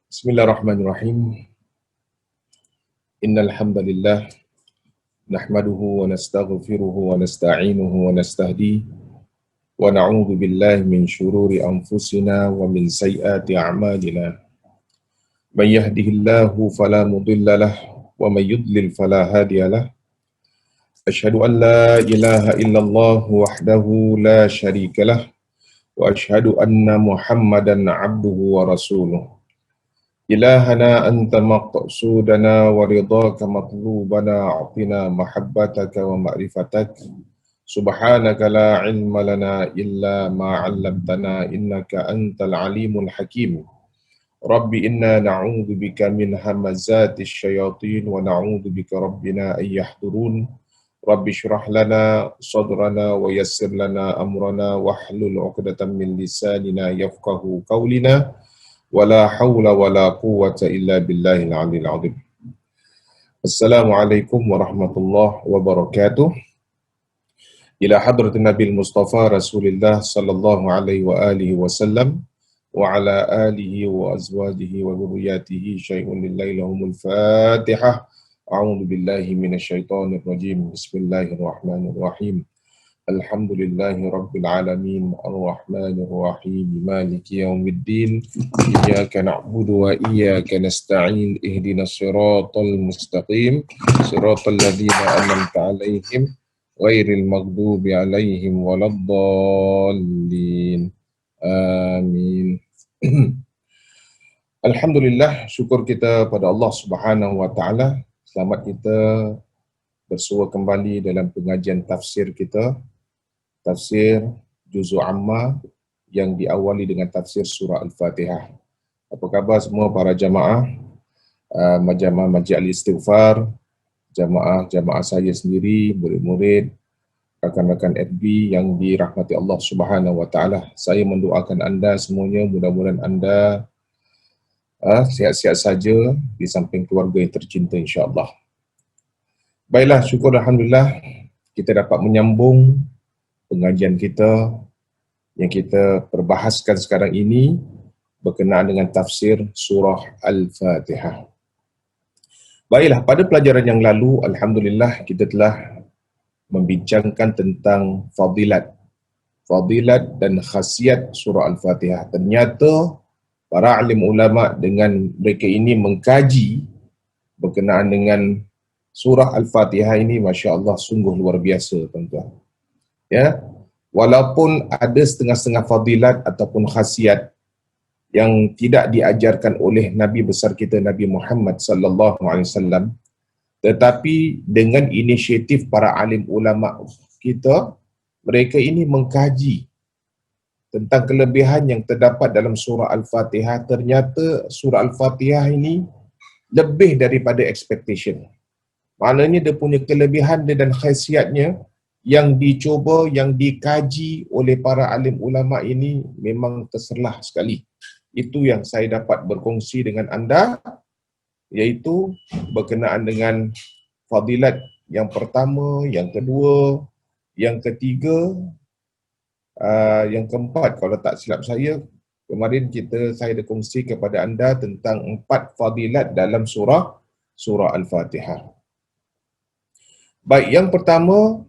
Bismillahirrahmanirrahim. Innal hamdalillah nahmaduhu wa nastaghfiruhu wa nasta'inuhu wa nastahdihi wa na'udzu billahi min shururi anfusina wa min sayyiati a'malina. May yahdihillahu fala mudilla lahu wa may yudlil fala hadiya lahu. Asyhadu an la ilaha illallah wahdahu la syarika lahu wa asyhadu anna Muhammadan 'abduhu wa rasuluh. إلهنا أنت مقصودنا ورضاك مطلوبنا أعطنا محبتك ومعرفتك سبحانك لا علم لنا إلا ما علمتنا إنك أنت العليم الحكيم رب إنا نعوذ بك من همزات الشياطين ونعوذ بك ربنا أن يحضرون رب اشرح لنا صدرنا ويسر لنا أمرنا واحلل عقدة من لساننا يفقه قولنا ولا حول ولا قوة إلا بالله العلي العظيم. Assalamualaikum warahmatullahi wabarakatuh. Ila hadrat Nabi Mustafa Rasulullah sallallahu alaihi wa alihi wasallam wa ala alihi wa azwajihi wa dhurriyyatihi syai'un lillahi lahumul Fatihah. A'udzu billahi minasyaitonir rajim. Bismillahirrahmanirrahim. Alhamdulillahi Rabbil Alamin Ar-Rahmanir Rahim Maliki Yawmiddin Iyyaka na'budu wa iyyaka nasta'in Ihdinas siratal mustaqim Siratal ladzina an'amta 'alaihim ghairil maghdubi 'alaihim waladdallin. Amin. Alhamdulillah, syukur kita pada Allah Subhanahu wa taala. Selamat kita bersua kembali dalam pengajian tafsir kita. Tafsir Juz'u Amma yang diawali dengan tafsir surah Al-Fatihah. Apa khabar semua para jamaah, jamaah Masjid Al-Istighfar, jamaah saya sendiri, murid-murid, rakan-rakan FB yang dirahmati Allah Subhanahu wa taala. Saya mendoakan anda semuanya, mudah-mudahan anda sihat-sihat saja di samping keluarga yang tercinta insya-Allah. Baiklah, syukur alhamdulillah kita dapat menyambung pengajian kita yang kita perbahaskan sekarang ini berkenaan dengan tafsir surah Al-Fatihah. Baiklah, pada pelajaran yang lalu, alhamdulillah kita telah membincangkan tentang fadilat dan khasiat surah Al-Fatihah. Ternyata para alim ulama dengan mereka ini mengkaji berkenaan dengan surah Al-Fatihah ini, Masya Allah, sungguh luar biasa, tuan-tuan. Ya, walaupun ada setengah-setengah fadilat ataupun khasiat yang tidak diajarkan oleh Nabi besar kita Nabi Muhammad sallallahu alaihi wasallam, tetapi dengan inisiatif para alim ulama kita, mereka ini mengkaji tentang kelebihan yang terdapat dalam surah Al-Fatihah. Ternyata surah Al-Fatihah ini lebih daripada expectation. Maknanya dia punya kelebihan dia dan khasiatnya yang dicuba, yang dikaji oleh para alim ulama ini memang terserlah sekali. Itu yang saya dapat berkongsi dengan anda, iaitu berkenaan dengan fadilat yang pertama, yang kedua, yang ketiga, yang keempat kalau tak silap saya. Kemarin saya ada kongsi kepada anda tentang 4 fadilat dalam surah Al-Fatihah. Baik, yang pertama,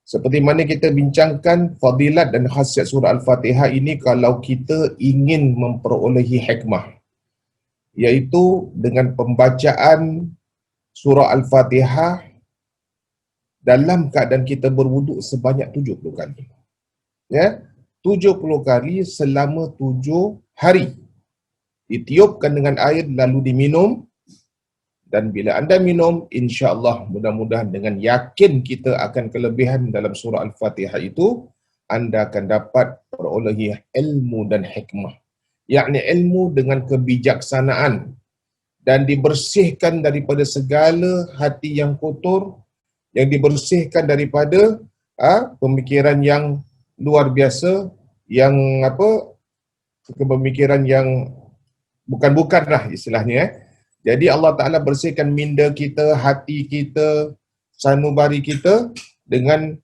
seperti mana kita bincangkan fadilat dan khasiat surah Al-Fatihah ini kalau kita ingin memperolehi hikmah, iaitu dengan pembacaan surah Al-Fatihah dalam keadaan kita berwuduk sebanyak 70 kali. Ya, 70 kali selama 7 hari. Ditiupkan dengan air lalu diminum. Dan bila anda minum, insya-Allah mudah-mudahan dengan yakin kita akan kelebihan dalam surah Al-Fatihah itu, anda akan dapat perolehi ilmu dan hikmah. Yakni ilmu dengan kebijaksanaan dan dibersihkan daripada segala hati yang kotor, yang dibersihkan daripada pemikiran yang luar biasa, yang pemikiran yang bukan-bukanlah istilahnya. Jadi Allah Ta'ala bersihkan minda kita, hati kita, sanubari kita dengan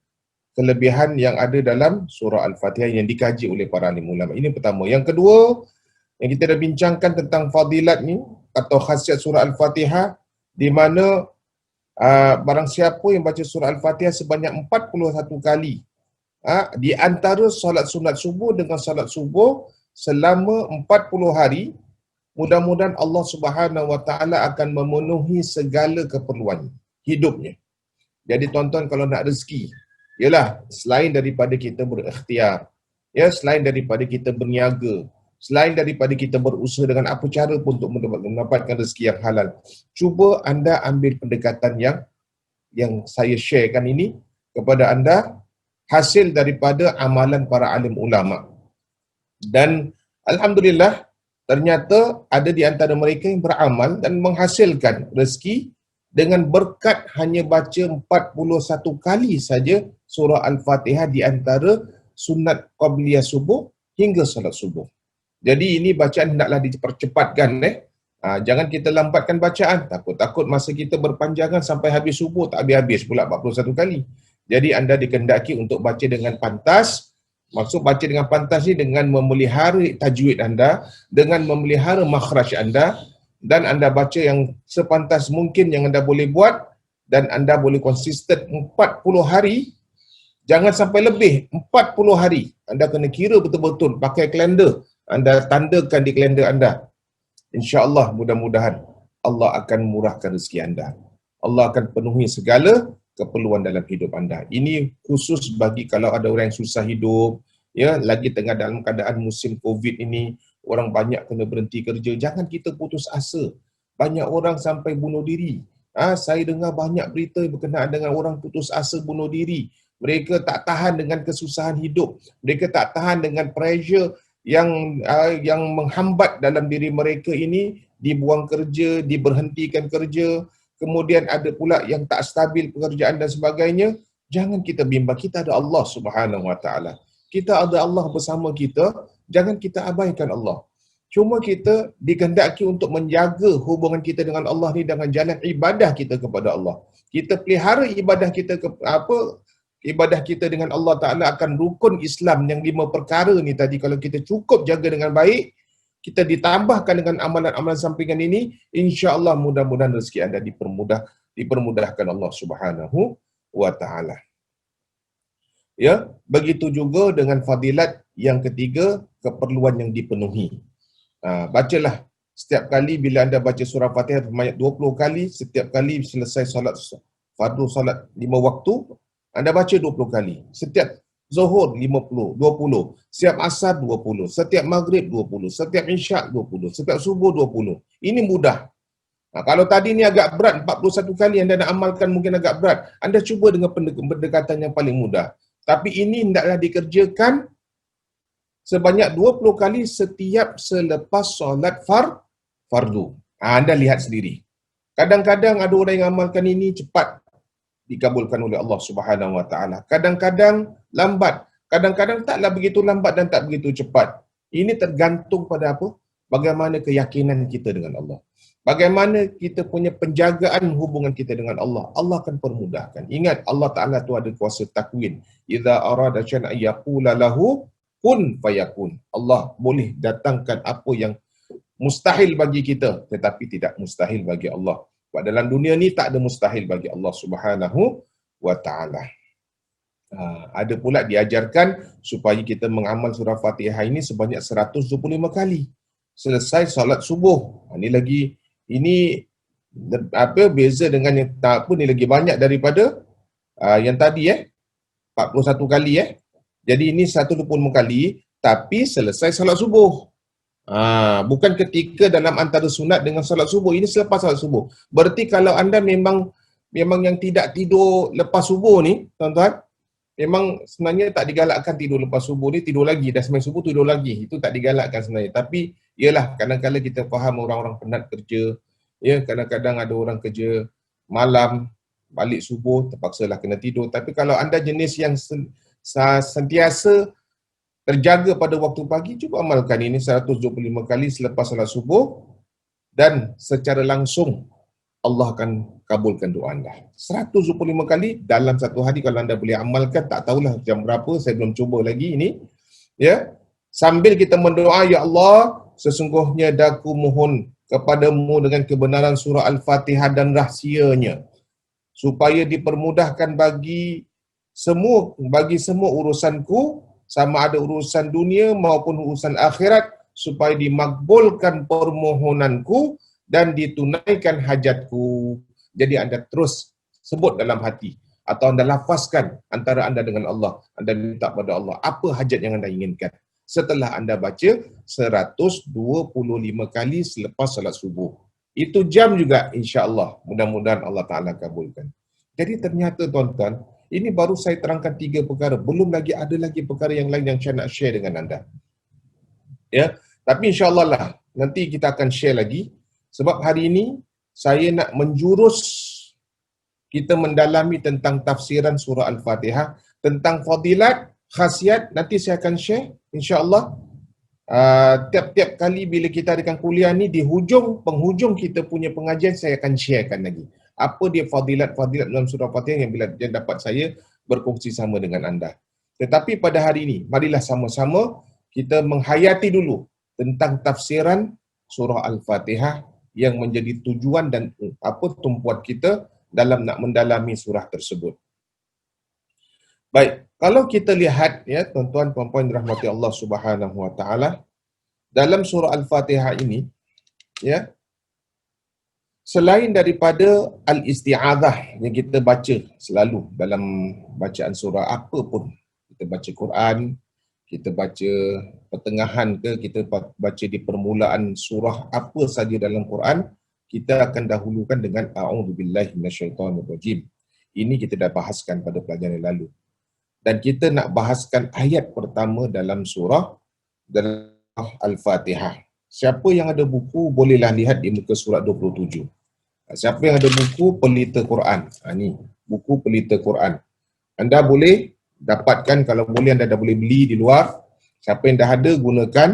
kelebihan yang ada dalam surah Al-Fatihah yang dikaji oleh para alim ulama. Ini pertama. Yang kedua, yang kita dah bincangkan tentang fadilat ni atau khasiat surah Al-Fatihah, di mana barang siapa yang baca surah Al-Fatihah sebanyak 41 kali di antara solat sunat subuh dengan solat subuh selama 40 hari, mudah-mudahan Allah Subhanahu Wa Taala akan memenuhi segala keperluan hidupnya. Jadi tuan-tuan, kalau nak rezeki, ialah selain daripada kita berikhtiar, ya, selain daripada kita berniaga, selain daripada kita berusaha dengan apa cara pun untuk mendapatkan rezeki yang halal, cuba anda ambil pendekatan yang saya sharekan ini kepada anda, hasil daripada amalan para alim ulama. Dan alhamdulillah, ternyata ada di antara mereka yang beramal dan menghasilkan rezeki dengan berkat hanya baca 41 kali saja surah Al-Fatihah di antara sunat qabliyah subuh hingga solat subuh. Jadi ini bacaan hendaklah dipercepatkan. Jangan kita lambatkan bacaan. Takut-takut masa kita berpanjangan sampai habis subuh, tak habis-habis pula 41 kali. Jadi anda dikehendaki untuk baca dengan pantas. Maksud baca dengan pantas ni dengan memelihara tajwid anda, dengan memelihara makhraj anda, dan anda baca yang sepantas mungkin yang anda boleh buat, dan anda boleh konsisten 40 hari. Jangan sampai lebih 40 hari. Anda kena kira betul-betul, pakai kalender. Anda tandakan di kalender anda. InsyaAllah, mudah-mudahan Allah akan murahkan rezeki anda. Allah akan penuhi segala keperluan dalam hidup anda. Ini khusus bagi kalau ada orang yang susah hidup, ya, lagi tengah dalam keadaan musim COVID ini, orang banyak kena berhenti kerja. Jangan kita putus asa. Banyak orang sampai bunuh diri. Saya dengar banyak berita berkenaan dengan orang putus asa bunuh diri. Mereka tak tahan dengan kesusahan hidup. Mereka tak tahan dengan pressure yang menghambat dalam diri mereka ini, dibuang kerja, diberhentikan kerja, kemudian ada pula yang tak stabil pekerjaan dan sebagainya. Jangan kita bimbang, kita ada Allah Subhanahu Wa Taala. Kita ada Allah bersama kita, jangan kita abaikan Allah. Cuma kita dikehendaki untuk menjaga hubungan kita dengan Allah ni dengan jalan ibadah kita kepada Allah. Kita pelihara ibadah kita ibadah kita dengan Allah Ta'ala akan rukun Islam yang 5 perkara ni tadi. Kalau kita cukup jaga dengan baik, kita ditambahkan dengan amalan-amalan sampingan ini, insya-Allah mudah-mudahan rezeki anda dipermudahkan Allah Subhanahu Wa Ta'ala. Ya, begitu juga dengan fadilat yang ketiga, keperluan yang dipenuhi. Bacalah setiap kali bila anda baca surah Fatihah sebanyak 20 kali, setiap kali selesai solat fardu, solat 5 waktu, anda baca 20 kali. Setiap Zuhur 20, setiap Asar 20, setiap Maghrib 20, setiap Isyak 20, setiap Subuh 20. Ini mudah. Kalau tadi ni agak berat, 41 kali anda nak amalkan mungkin agak berat. Anda cuba dengan pendekatan yang paling mudah. Tapi ini hendaklah dikerjakan sebanyak 20 kali setiap selepas solat fardu. Anda lihat sendiri. Kadang-kadang ada orang yang amalkan ini cepat dikabulkan oleh Allah Subhanahu Wa Taala. Kadang-kadang lambat. Kadang-kadang taklah begitu lambat dan tak begitu cepat. Ini tergantung pada apa? Bagaimana keyakinan kita dengan Allah. Bagaimana kita punya penjagaan hubungan kita dengan Allah. Allah akan permudahkan. Ingat, Allah Ta'ala tu ada kuasa takwin. Idza arada syai'an yaqula lahu kun fayakun. Allah boleh datangkan apa yang mustahil bagi kita, tetapi tidak mustahil bagi Allah. Sebab dalam dunia ni tak ada mustahil bagi Allah Subhanahu Wa Ta'ala. Ada pula diajarkan supaya kita mengamal surah Fatihah ini sebanyak 125 kali. Selesai solat subuh. Ini beza dengan yang tak apa ni, lagi banyak daripada yang tadi 41 kali Jadi ini 125 kali tapi selesai solat subuh. Bukan ketika dalam antara sunat dengan solat subuh. Ini selepas solat subuh. Berarti kalau anda memang yang tidak tidur lepas subuh ni, tuan-tuan, memang sebenarnya tak digalakkan tidur lepas subuh ni, tidur lagi. Dah semai subuh tidur lagi. Itu tak digalakkan sebenarnya. Tapi ialah kadang-kadang kita faham orang-orang penat kerja. Ya, kadang-kadang ada orang kerja malam, balik subuh, terpaksalah kena tidur. Tapi kalau anda jenis yang sentiasa terjaga pada waktu pagi, cuba amalkan ini 125 kali selepas salat subuh dan secara langsung Allah akan kabulkan doa anda. 125 kali dalam satu hari kalau anda boleh amalkan, tak tahulah jam berapa, saya belum cuba lagi ini. Ya, sambil kita mendoa, ya Allah, sesungguhnya daku mohon kepadamu dengan kebenaran surah Al-Fatihah dan rahsianya, supaya dipermudahkan bagi semua urusanku, sama ada urusan dunia maupun urusan akhirat, supaya dimakbulkan permohonanku dan ditunaikan hajatku. Jadi anda terus sebut dalam hati atau anda lafazkan antara anda dengan Allah. Anda minta pada Allah apa hajat yang anda inginkan. Setelah anda baca 125 kali selepas salat subuh. Itu jam juga insya-Allah. Mudah-mudahan Allah Taala kabulkan. Jadi ternyata tuan-tuan, ini baru saya terangkan 3 perkara. Belum lagi ada lagi perkara yang lain yang saya nak share dengan anda. Ya, tapi insya-Allah lah nanti kita akan share lagi, sebab hari ini saya nak menjurus kita mendalami tentang tafsiran surah Al-Fatihah, tentang fadilat, khasiat, nanti saya akan share insya-Allah. Tiap-tiap kali bila kita adakan kuliah ni, di penghujung kita punya pengajian, saya akan sharekan lagi apa dia fadilat-fadilat dalam surah Al-Fatihah yang dapat saya berkongsi sama dengan anda. Tetapi pada hari ini, marilah sama-sama kita menghayati dulu tentang tafsiran surah Al-Fatihah yang menjadi tujuan dan tumpuan kita dalam nak mendalami surah tersebut. Baik, kalau kita lihat ya tuan-tuan puan-puan dirahmati Allah Subhanahu wa taala, dalam surah Al-Fatihah ini ya, selain daripada al-isti'adzah yang kita baca selalu dalam bacaan surah apa pun, kita baca Quran, kita baca pertengahan ke, kita baca di permulaan surah apa saja dalam Quran, kita akan dahulukan dengan a'udzubillahi minasyaitonirrajim. Ini kita dah bahaskan pada pelajaran yang lalu. Dan kita nak bahaskan ayat pertama dalam surah Al-Fatihah. Siapa yang ada buku bolehlah lihat di muka surat 27. Siapa yang ada buku pelita Quran, ni buku pelita Quran, anda boleh dapatkan, kalau boleh anda dah boleh beli di luar. Siapa yang dah ada gunakan,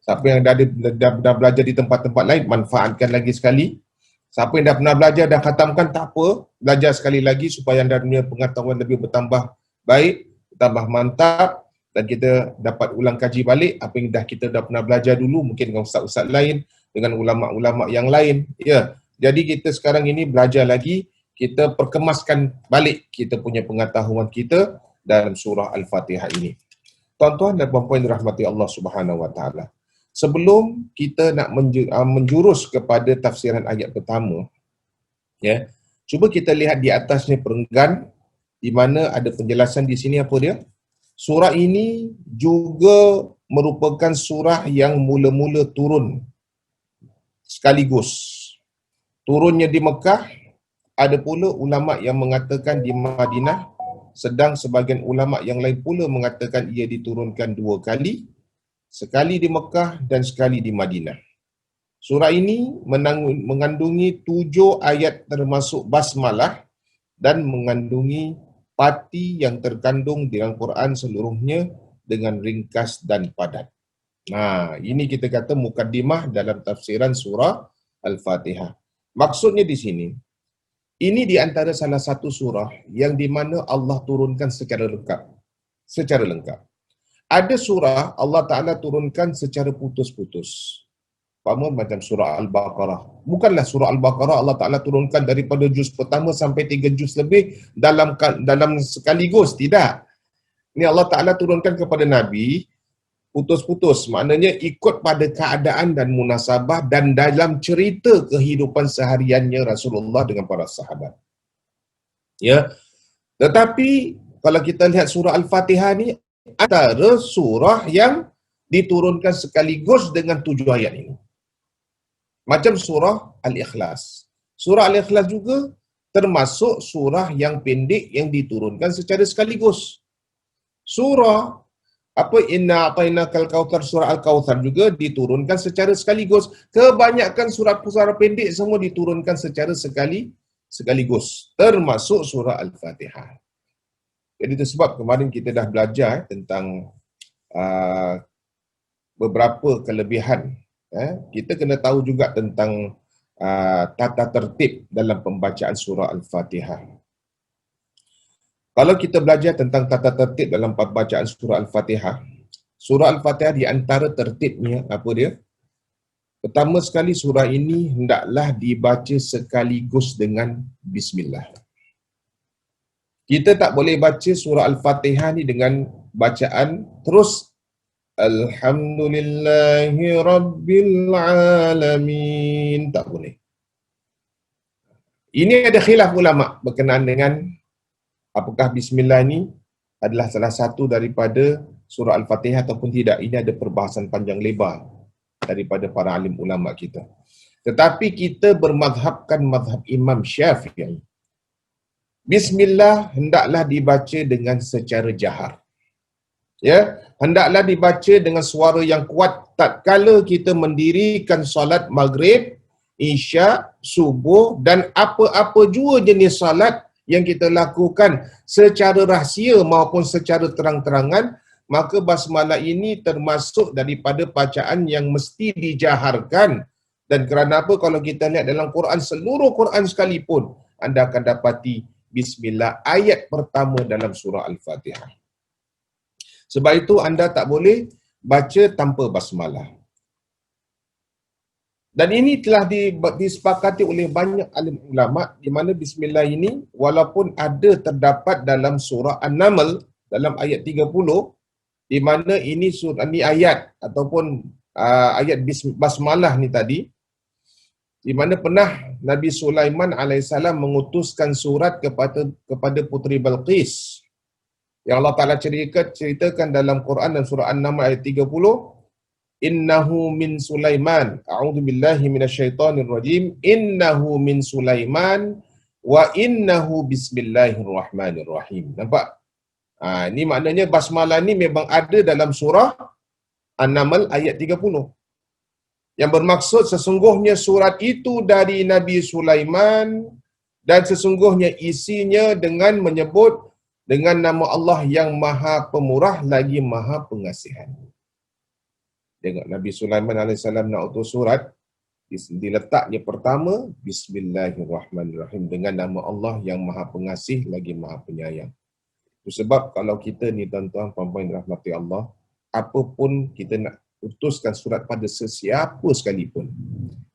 siapa yang dah belajar di tempat-tempat lain, manfaatkan lagi sekali. Siapa yang dah pernah belajar, dah khatamkan, tak apa, belajar sekali lagi supaya anda punya pengetahuan lebih bertambah baik, bertambah mantap, dan kita dapat ulang kaji balik apa yang kita dah pernah belajar dulu, mungkin dengan ustaz-ustaz lain, dengan ulama'-ulama' yang lain. Ya, jadi kita sekarang ini belajar lagi, kita perkemaskan balik kita punya pengetahuan kita dalam surah Al-Fatihah ini. Tuan-tuan dan puan-puan dirahmati Allah Subhanahu wa taala, sebelum kita nak menjurus kepada tafsiran ayat pertama, ya, cuba kita lihat di atasnya perenggan, di mana ada penjelasan di sini apa dia? Surah ini juga merupakan surah yang mula-mula turun sekaligus. Turunnya di Mekah, ada pula ulama yang mengatakan di Madinah, sedang sebagian ulama yang lain pula mengatakan ia diturunkan 2 kali, sekali di Mekah dan sekali di Madinah. Surah ini mengandungi 7 ayat termasuk basmalah dan mengandungi pati yang terkandung dalam Quran seluruhnya dengan ringkas dan padat. Nah, ini kita kata mukaddimah dalam tafsiran surah Al-Fatihah. Maksudnya di sini, ini di antara salah satu surah yang di mana Allah turunkan secara lengkap. Secara lengkap. Ada surah Allah Ta'ala turunkan secara putus-putus. Umpama macam surah Al-Baqarah. Bukanlah surah Al-Baqarah Allah Ta'ala turunkan daripada juz pertama sampai 3 juz lebih dalam sekaligus. Tidak. Ini Allah Ta'ala turunkan kepada Nabi putus-putus. Maknanya ikut pada keadaan dan munasabah dan dalam cerita kehidupan sehariannya Rasulullah dengan para sahabat. Ya. Tetapi kalau kita lihat surah Al-Fatihah ni antara surah yang diturunkan sekaligus dengan 7 ayat ini. Macam surah Al-Ikhlas. Surah Al-Ikhlas juga termasuk surah yang pendek yang diturunkan secara sekaligus. Surah Inna A'tainakal Kautsar, surah Al-Kautsar juga diturunkan secara sekaligus. Kebanyakan surah pendek semua diturunkan secara sekaligus, termasuk surah Al-Fatihah. Jadi itu sebab kemarin kita dah belajar tentang beberapa kelebihan. Kita kena tahu juga tentang tata tertib dalam pembacaan surah Al-Fatihah. Kalau kita belajar tentang tata tertib dalam pembacaan surah Al-Fatihah, surah Al-Fatihah di antara tertibnya apa dia? Pertama sekali surah ini hendaklah dibaca sekaligus dengan bismillah. Kita tak boleh baca surah Al-Fatihah ni dengan bacaan terus Alhamdulillahi Rabbil Alamin. Tak boleh. Ini ada khilaf ulama berkenaan dengan apakah bismillah ni adalah salah satu daripada surah Al-Fatihah ataupun tidak. Ini ada perbahasan panjang lebar daripada para alim ulama kita. Tetapi kita bermadhabkan madhab Imam Syafi'i. Bismillah hendaklah dibaca dengan secara jahar. Ya, hendaklah dibaca dengan suara yang kuat tatkala kita mendirikan solat maghrib, isyak, subuh dan apa-apa jua jenis solat yang kita lakukan secara rahsia maupun secara terang-terangan, maka basmalah ini termasuk daripada bacaan yang mesti dijaharkan. Dan kerana apa? Kalau kita lihat dalam Quran, seluruh Quran sekalipun, anda akan dapati bismillah ayat pertama dalam surah Al-Fatihah. Sebab itu anda tak boleh baca tanpa basmalah. Dan ini telah disepakati oleh banyak alim ulama, di mana bismillah ini walaupun ada terdapat dalam surah An-Naml dalam ayat 30, di mana ini ayat ataupun ayat basmalah ni tadi, di mana pernah Nabi Sulaiman alaihissalam mengutuskan surat kepada puteri Balqis, yang Allah Ta'ala ceritakan dalam Quran dan surah An-Naml ayat 30, innahu min Sulaiman, a'udzu billahi minasyaitonir rajim, innahu min Sulaiman wa innahu bismillahirrahmanirrahim. Nampak? Ini maknanya basmalah ni memang ada dalam surah An-Naml ayat 30. Yang bermaksud sesungguhnya surat itu dari Nabi Sulaiman dan sesungguhnya isinya dengan menyebut dengan nama Allah yang Maha Pemurah lagi Maha Pengasihan. Tengok Nabi Sulaiman AS nak utus surat, diletaknya pertama Bismillahirrahmanirrahim, dengan nama Allah yang Maha Pengasih lagi Maha Penyayang. Itu sebab kalau kita ni tuan-tuan puan-puan rahmati Allah, apapun kita nak utuskan surat pada sesiapa sekalipun,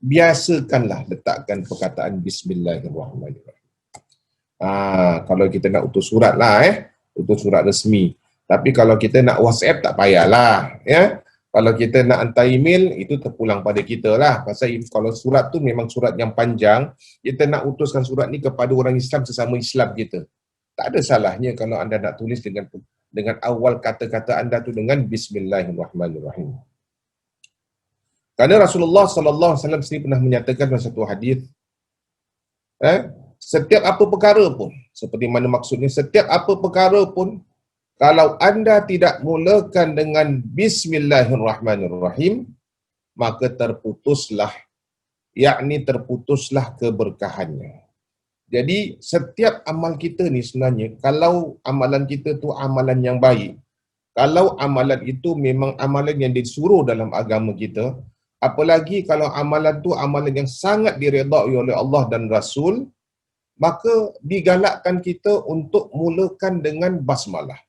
biasakanlah letakkan perkataan Bismillahirrahmanirrahim. Kalau kita nak utus surat lah, utus surat resmi. Tapi kalau kita nak WhatsApp tak payahlah, ya. Kalau kita nak hantar email, itu terpulang pada kita lah. Pasal kalau surat tu memang surat yang panjang, kita nak utuskan surat ni kepada orang Islam sesama Islam kita. Tak ada salahnya kalau anda nak tulis dengan awal kata-kata anda tu dengan Bismillahirrahmanirrahim. Kerana Rasulullah SAW sendiri pernah menyatakan dalam satu hadis, setiap apa perkara pun, seperti mana maksudnya, setiap apa perkara pun, kalau anda tidak mulakan dengan Bismillahirrahmanirrahim, maka terputuslah, yakni terputuslah keberkahannya. Jadi setiap amal kita ni sebenarnya, kalau amalan kita tu amalan yang baik, kalau amalan itu memang amalan yang disuruh dalam agama kita, apalagi kalau amalan tu amalan yang sangat diredai oleh Allah dan Rasul, maka digalakkan kita untuk mulakan dengan basmalah.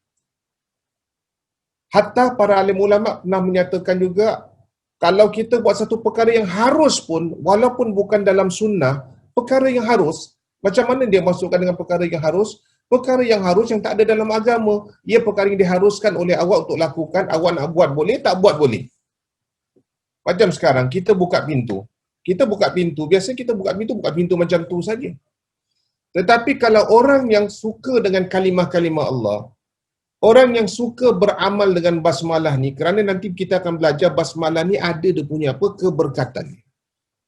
Hatta para alim ulama pernah menyatakan juga, kalau kita buat satu perkara yang harus pun, walaupun bukan dalam sunnah, perkara yang harus, macam mana dia masukkan dengan perkara yang harus? Perkara yang harus yang tak ada dalam agama. Ia perkara yang diharuskan oleh awak untuk lakukan, awak nak buat boleh, tak buat boleh. Macam sekarang, kita buka pintu. Biasa kita buka pintu macam tu saja. Tetapi kalau orang yang suka dengan kalimah-kalimah Allah, orang yang suka beramal dengan basmalah ni, kerana nanti kita akan belajar basmalah ni ada dia punya apa? Keberkatan.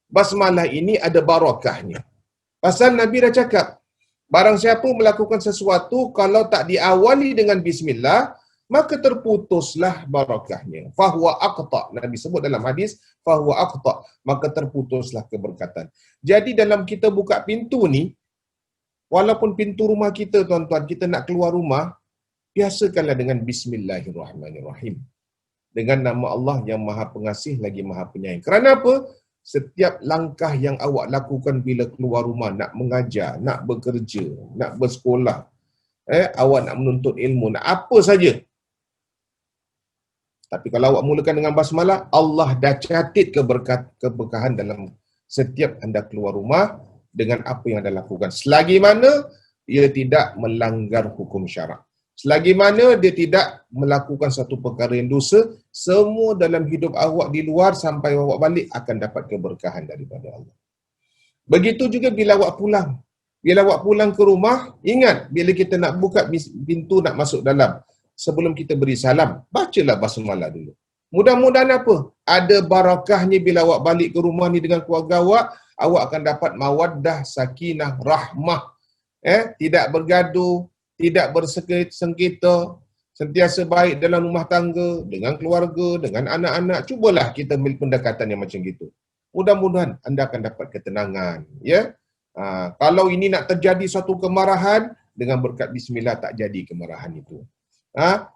Basmalah ini ada barakahnya. Pasal Nabi dah cakap, barang siapa melakukan sesuatu kalau tak diawali dengan bismillah, maka terputuslah barakahnya. Fahuwa aqta. Nabi sebut dalam hadis, fahuwa aqta. Maka terputuslah keberkatan. Jadi dalam kita buka pintu ni, walaupun pintu rumah kita tuan-tuan, kita nak keluar rumah, biasakanlah dengan Bismillahirrahmanirrahim. Dengan nama Allah yang Maha Pengasih lagi Maha Penyayang. Kerana apa? Setiap langkah yang awak lakukan bila keluar rumah, nak mengajar, nak bekerja, nak bersekolah, awak nak menuntut ilmu, nak apa saja, Tapi kalau awak mulakan dengan basmalah, Allah dah catat keberkahan dalam setiap anda keluar rumah dengan apa yang anda lakukan. Selagi mana ia tidak melanggar hukum syarak. Selagi mana dia tidak melakukan satu perkara yang dosa, semua dalam hidup awak di luar sampai awak balik akan dapat keberkahan daripada Allah. Begitu juga bila awak pulang. Bila awak pulang ke rumah, ingat bila kita nak buka pintu nak masuk dalam, sebelum kita beri salam, bacalah basmalah dulu. Mudah-mudahan apa? Ada barakahnya bila awak balik ke rumah ni dengan keluarga awak akan dapat mawaddah, sakinah, rahmah. Tidak bergaduh, tidak bersengketa, sentiasa baik dalam rumah tangga, dengan keluarga, dengan anak-anak. Cubalah kita ambil pendekatan yang macam gitu. Mudah-mudahan anda akan dapat ketenangan. Ya. Kalau ini nak terjadi suatu kemarahan, dengan berkat bismillah tak jadi kemarahan itu.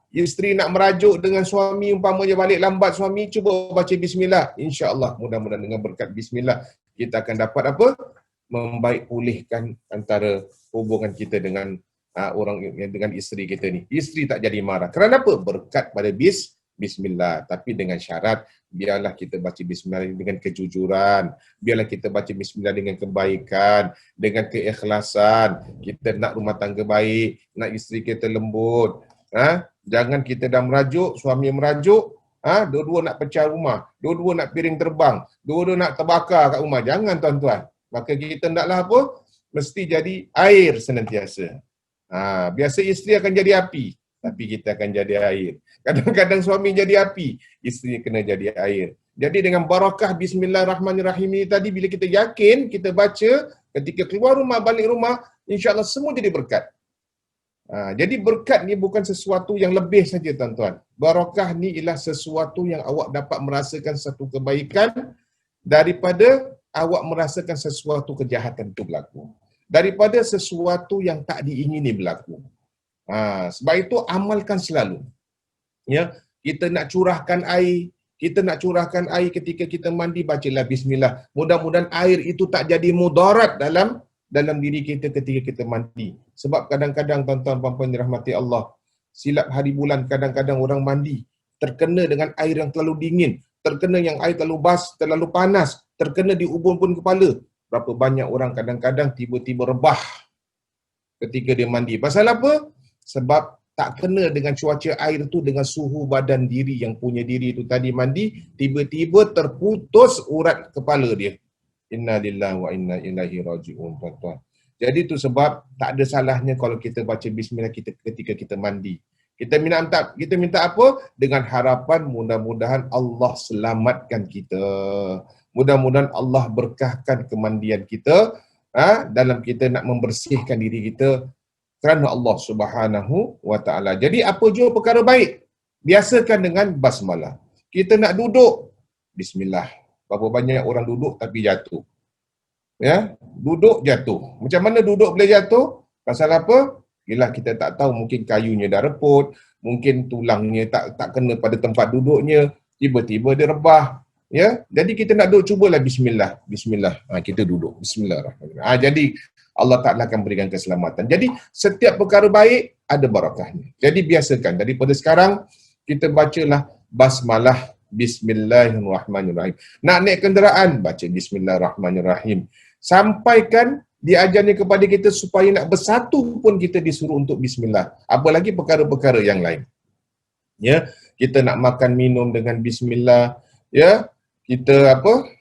Isteri nak merajuk dengan suami, umpamanya balik lambat suami, cuba baca bismillah. InsyaAllah mudah-mudahan dengan berkat bismillah kita akan dapat apa? Membaik pulihkan antara hubungan kita dengan orang dengan isteri kita ni. Isteri tak jadi marah. Kerana apa? Berkat pada bismillah. Tapi dengan syarat, biarlah kita baca bismillah dengan kejujuran. Biarlah kita baca bismillah dengan kebaikan, dengan keikhlasan. Kita nak rumah tangga baik, nak isteri kita lembut. Jangan kita dah merajuk, suami merajuk, dua-dua nak pecah rumah, dua-dua nak piring terbang, dua-dua nak terbakar kat rumah. Jangan tuan-tuan. Maka kita hendaklah apa? Mesti jadi air senantiasa. Biasa isteri akan jadi api, tapi kita akan jadi air. Kadang-kadang suami jadi api, isteri kena jadi air. Jadi dengan barakah bismillahirrahmanirrahim ini tadi, bila kita yakin, kita baca, ketika keluar rumah, balik rumah, insya-Allah semua jadi berkat. Jadi berkat ni bukan sesuatu yang lebih saja tuan-tuan. Barakah ni ialah sesuatu yang awak dapat merasakan satu kebaikan daripada awak merasakan sesuatu kejahatan itu berlaku. Daripada sesuatu yang tak diingini berlaku. Sebab itu amalkan selalu. Ya, kita nak curahkan air, ketika kita mandi, bacalah bismillah. Mudah-mudahan air itu tak jadi mudarat dalam diri kita ketika kita mandi. Sebab kadang-kadang tuan-tuan puan-puan dirahmati Allah, silap hari bulan kadang-kadang orang mandi terkena dengan air yang terlalu dingin, terkena yang air terlalu panas, terkena di ubun-ubun kepala. Berapa banyak orang kadang-kadang tiba-tiba rebah ketika dia mandi. Pasal apa? Sebab tak kena dengan cuaca air tu, dengan suhu badan diri yang punya diri tu tadi mandi, tiba-tiba terputus urat kepala dia. Inna lillahi wa inna ilaihi raji'un, tuan-tuan. Jadi itu sebab tak ada salahnya kalau kita baca bismillah ketika kita mandi. Kita minta apa? Dengan harapan mudah-mudahan Allah selamatkan kita. Mudah-mudahan Allah berkahkan kemandian kita, dalam kita nak membersihkan diri kita kerana Allah Subhanahu wa taala. Jadi apa jua perkara baik, biasakan dengan basmalah. Kita nak duduk, bismillah. Berapa banyak orang duduk tapi jatuh. Ya, duduk jatuh. Macam mana duduk boleh jatuh? Pasal apa? Ialah kita tak tahu, mungkin kayunya dah reput, mungkin tulangnya tak kena pada tempat duduknya, tiba-tiba dia rebah. Ya, jadi kita nak duduk, cubalah bismillah. Bismillah. Kita duduk. Bismillahirrahmanirrahim. Jadi Allah Ta'ala akan berikan keselamatan. Jadi setiap perkara baik ada barakahnya. Jadi biasakan daripada sekarang kita bacalah basmalah, bismillahirrahmanirrahim. Nak naik kenderaan, baca bismillahirrahmanirrahim. Sampaikan diajarnya kepada kita supaya nak bersatu pun kita disuruh untuk bismillah. Apalagi perkara-perkara yang lain. Ya, kita nak makan minum dengan bismillah. Ya, kita apa?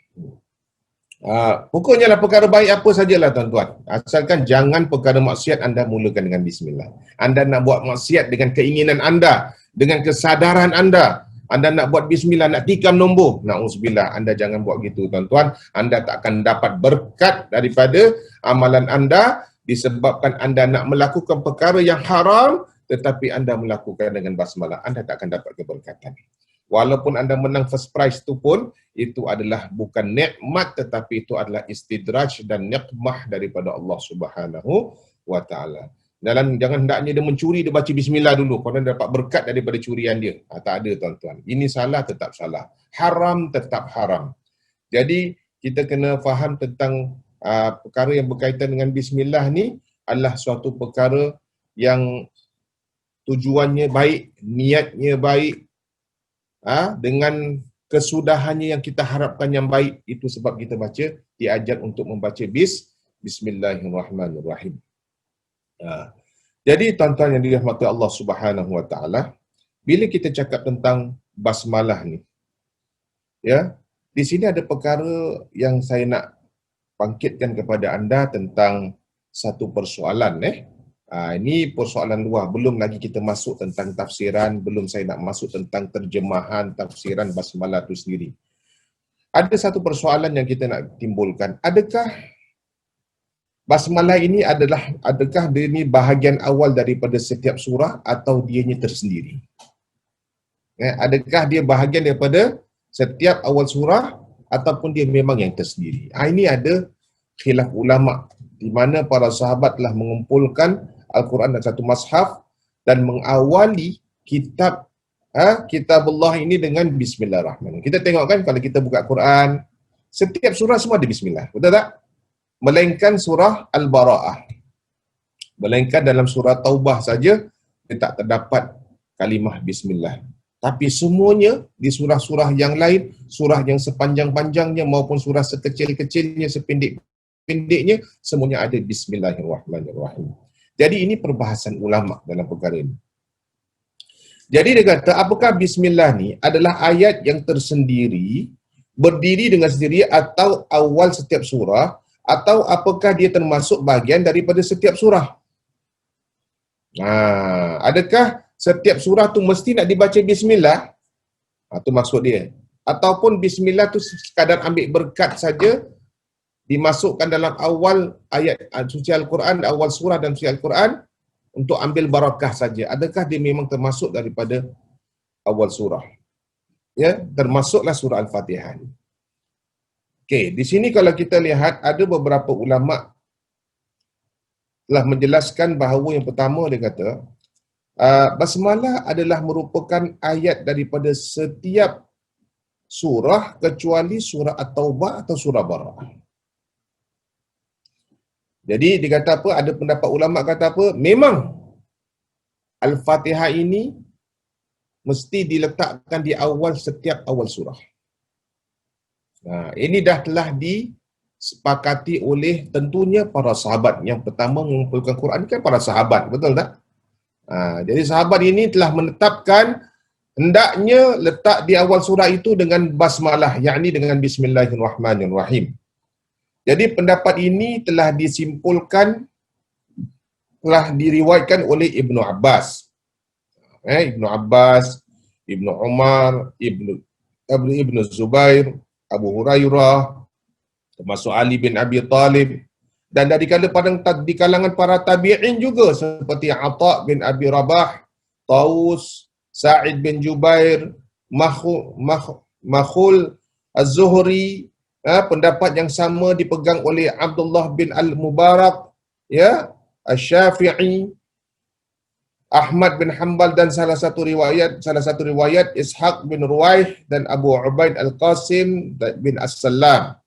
Pokoknya lah perkara baik apa sajalah tuan-tuan. Asalkan jangan perkara maksiat anda mulakan dengan bismillah. Anda nak buat maksiat dengan keinginan anda, dengan kesadaran anda. Anda nak buat bismillah, nak tikam nombor, na'udzubillah, anda jangan buat gitu tuan-tuan. Anda tak akan dapat berkat daripada amalan anda disebabkan anda nak melakukan perkara yang haram tetapi anda melakukan dengan basmalah. Anda tak akan dapat keberkatan. Walaupun anda menang first prize tu pun, itu adalah bukan nikmat tetapi itu adalah istidraj dan nikmah daripada Allah Subhanahu wa taala. Jangan hendaknya dia mencuri, dia baca bismillah dulu, kerana dia dapat berkat daripada curian dia. Tak ada tuan-tuan. Ini salah tetap salah. Haram tetap haram. Jadi kita kena faham tentang perkara yang berkaitan dengan bismillah ni adalah suatu perkara yang tujuannya baik, niatnya baik, dengan kesudahannya yang kita harapkan yang baik. Itu sebab kita baca, diajar untuk membaca Bismillahirrahmanirrahim. Jadi tuan-tuan yang dirahmati Allah Subhanahu Wa Taala, bila kita cakap tentang basmalah ni, ya, di sini ada perkara yang saya nak bangkitkan kepada anda tentang satu persoalan. Ini persoalan luar, belum lagi kita masuk tentang tafsiran, belum saya nak masuk tentang terjemahan tafsiran basmalah itu sendiri. Ada satu persoalan yang kita nak timbulkan. Adakah basmalah ini adakah dia ni bahagian awal daripada setiap surah atau dianya tersendiri? Adakah dia bahagian daripada setiap awal surah ataupun dia memang yang tersendiri? Ini ada khilaf ulama di mana para sahabat telah mengumpulkan Al-Quran dalam satu mushaf dan mengawali kitab kitabullah ini dengan Bismillahirrahmanirrahim. Kita tengok kan, kalau kita buka Quran, setiap surah semua ada Bismillah, betul tak? Melainkan surah Al-Bara'ah. Melainkan dalam surah Taubah saja dia tak terdapat kalimah Bismillah. Tapi semuanya di surah-surah yang lain, surah yang sepanjang-panjangnya maupun surah sekecil-kecilnya, sependek-pendeknya, semuanya ada Bismillahirrahmanirrahim. Jadi ini perbahasan ulama dalam perkara ini. Jadi dia kata, apakah Bismillah ni adalah ayat yang tersendiri, berdiri dengan sendiri atau awal setiap surah, atau apakah dia termasuk bahagian daripada setiap surah? Adakah setiap surah tu mesti nak dibaca Bismillah? Itu maksud dia. Ataupun Bismillah tu sekadar ambil berkat saja, dimasukkan dalam awal ayat suci Al-Quran, awal surah dan suci Al-Quran untuk ambil barakah saja. Adakah dia memang termasuk daripada awal surah? Ya, termasuklah surah Al-Fatihah. Okey, di sini kalau kita lihat ada beberapa ulama telah menjelaskan bahawa yang pertama dia kata basmalah adalah merupakan ayat daripada setiap surah kecuali surah At-Taubah atau surah Bara'ah. Jadi dia kata apa? Ada pendapat ulama kata apa? Memang Al-Fatihah ini mesti diletakkan di awal setiap awal surah. Ini dah telah disepakati oleh tentunya para sahabat. Yang pertama mengumpulkan Quran kan para sahabat, betul tak? Jadi sahabat ini telah menetapkan hendaknya letak di awal surah itu dengan basmalah, yakni dengan Bismillahirrahmanirrahim. Jadi pendapat ini telah disimpulkan, telah diriwayatkan oleh Ibnu Abbas. Ibnu Abbas, Ibnu Umar, Ibnu Zubair, Abu Hurairah, termasuk Ali bin Abi Talib, dan dari di kalangan para tabi'in juga seperti Atha bin Abi Rabah, Taus, Sa'id bin Jubair, Makhul Az-Zuhri. Pendapat yang sama dipegang oleh Abdullah bin Al-Mubarak, ya, Asy-Syafi'i, Ahmad bin Hanbal, dan salah satu riwayat Ishaq bin Ruwaih dan Abu Ubaid Al-Qasim bin As-Salam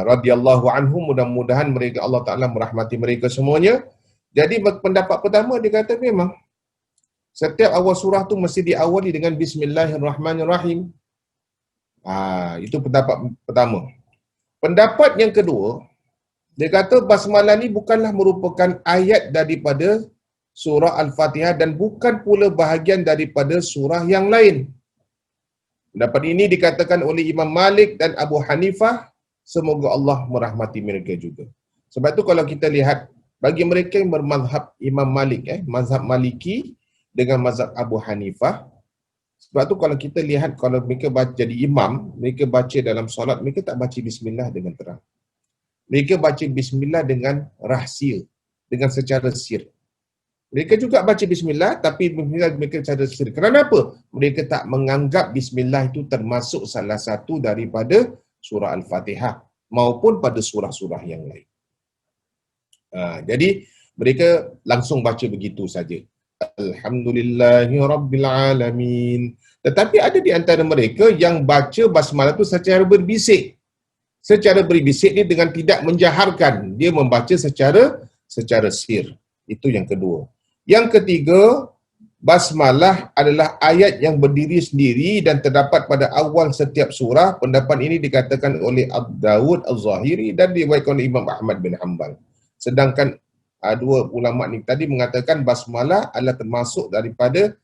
radhiyallahu anhum. Mudah-mudahan mereka, Allah Ta'ala merahmati mereka semuanya. Jadi pendapat pertama dia kata memang setiap awal surah tu mesti diawali dengan Bismillahirrahmanirrahim. Itu pendapat pertama. Pendapat yang kedua, dia kata basmalah ni bukanlah merupakan ayat daripada surah Al-Fatihah dan bukan pula bahagian daripada surah yang lain. Pendapat ini dikatakan oleh Imam Malik dan Abu Hanifah, semoga Allah merahmati mereka juga. Sebab tu kalau kita lihat, bagi mereka yang bermazhab Imam Malik, mazhab Maliki dengan mazhab Abu Hanifah, sebab tu kalau kita lihat, kalau mereka baca jadi imam, mereka baca dalam solat, mereka tak baca Bismillah dengan terang. Mereka baca Bismillah dengan rahsia, dengan secara sir. Mereka juga baca Bismillah, tapi mereka secara sir. Kerana apa? Mereka tak menganggap Bismillah itu termasuk salah satu daripada surah Al-Fatihah maupun pada surah-surah yang lain. Jadi mereka langsung baca begitu saja. Alhamdulillahi Rabbil Alamin. Tetapi ada di antara mereka yang baca basmalah itu secara berbisik. Secara berbisik ni dengan tidak menjaharkan. Dia membaca secara sir. Itu yang kedua. Yang ketiga, Basmalah adalah ayat yang berdiri sendiri dan terdapat pada awal setiap surah. Pendapat ini dikatakan oleh Abu Dawud Al-Zahiri dan diriwayatkan oleh Imam Ahmad bin Hanbal. Sedangkan dua ulama ni tadi mengatakan basmalah adalah termasuk daripada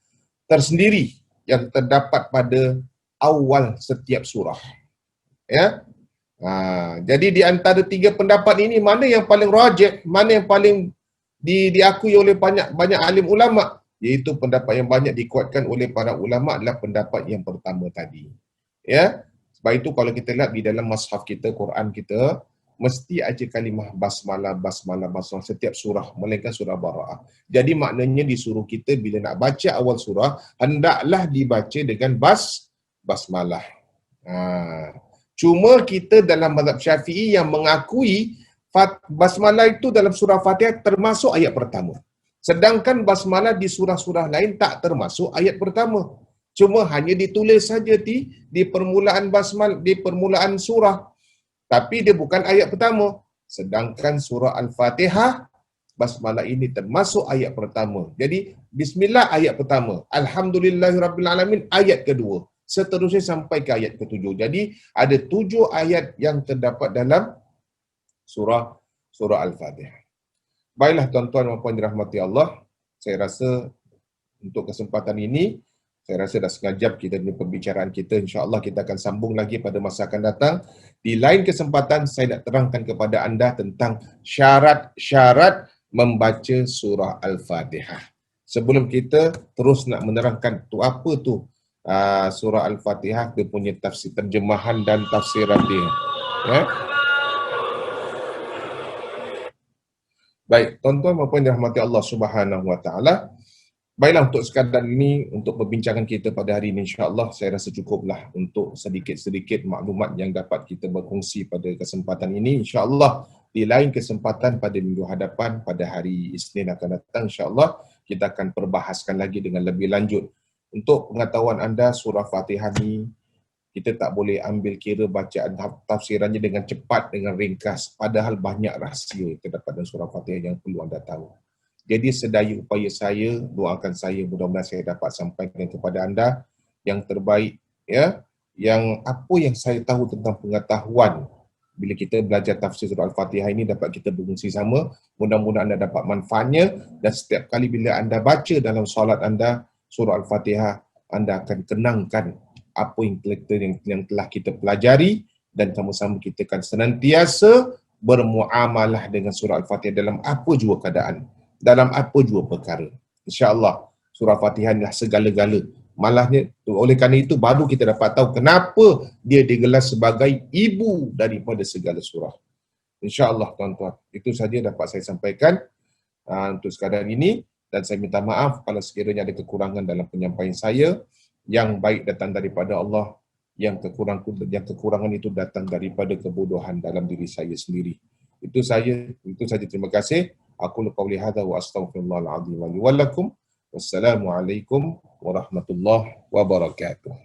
tersendiri yang terdapat pada awal setiap surah. Ya. Jadi di antara tiga pendapat ini, mana yang paling rajih, mana yang paling diakui oleh banyak alim ulama, iaitu pendapat yang banyak dikuatkan oleh para ulama adalah pendapat yang pertama tadi. Ya. Sebab itu kalau kita lihat di dalam mushaf kita, Quran kita, mesti ada kalimah basmalah, basmalah, basmalah setiap surah, melainkan surah Bara'ah. Jadi maknanya disuruh kita bila nak baca awal surah, hendaklah dibaca dengan basmalah. Cuma kita dalam mazhab Syafi'i yang mengakui basmalah itu dalam surah Fatihah termasuk ayat pertama. Sedangkan basmalah di surah-surah lain tak termasuk ayat pertama. Cuma hanya ditulis saja di permulaan di permulaan surah. Tapi dia bukan ayat pertama. Sedangkan surah Al-Fatihah, basmalah ini termasuk ayat pertama. Jadi bismillah ayat pertama, alhamdulillahirabbil ayat kedua, seterusnya sampai ke ayat ketujuh. Jadi ada 7 ayat yang terdapat dalam surah Al-Fatihah. Baiklah tuan-tuan dan puan dirahmati Allah, saya rasa untuk kesempatan ini, saya rasa dah setengah jam kita punya perbicaraan kita. InsyaAllah kita akan sambung lagi pada masa akan datang. Di lain kesempatan, saya nak terangkan kepada anda tentang syarat-syarat membaca surah Al-Fatihah. Sebelum kita terus nak menerangkan tu apa tu surah Al-Fatihah, dia punya tafsir, terjemahan dan tafsiran dia. Ya? Baik, tuan-tuan dan puan dirahmati Allah Subhanahu Wa Taala. Baiklah, untuk sekadar ini, untuk perbincangan kita pada hari ini, insya-Allah saya rasa cukuplah untuk sedikit-sedikit maklumat yang dapat kita berkongsi pada kesempatan ini. Insya-Allah di lain kesempatan pada minggu hadapan, pada hari Isnin akan datang, insya-Allah kita akan perbahaskan lagi dengan lebih lanjut. Untuk pengetahuan anda, surah Fatihah ni kita tak boleh ambil kira bacaan tafsirannya dengan cepat, dengan ringkas. Padahal banyak rahsia yang terdapat dalam surah Fatihah yang perlu anda tahu. Jadi sedaya upaya saya, doakan saya, mudah-mudahan saya dapat sampaikan kepada anda yang terbaik, ya, yang apa yang saya tahu tentang pengetahuan bila kita belajar tafsir surah Al-Fatihah ini dapat kita berkongsi sama. Mudah-mudahan anda dapat manfaatnya, dan setiap kali bila anda baca dalam solat anda surah Al-Fatihah, anda akan kenangkan apa yang telah kita pelajari, dan sama-sama kita akan senantiasa bermuamalah dengan surah Al-Fatihah dalam apa jua keadaan, dalam apa jua perkara. InsyaAllah surah Fatihah adalah segala-gala. Malahnya, oleh kerana itu baru kita dapat tahu kenapa dia digelar sebagai ibu daripada segala surah. InsyaAllah tuan-tuan, itu saja dapat saya sampaikan untuk sekadar ini, dan saya minta maaf kalau sekiranya ada kekurangan dalam penyampaian saya. Yang baik datang daripada Allah, yang kekurangan itu datang daripada kebodohan dalam diri saya sendiri. Itu saja, terima kasih. Aku qauli hadza wa astaghfirullahal azim wa lakum. Wassalamualaikum warahmatullahi wabarakatuh.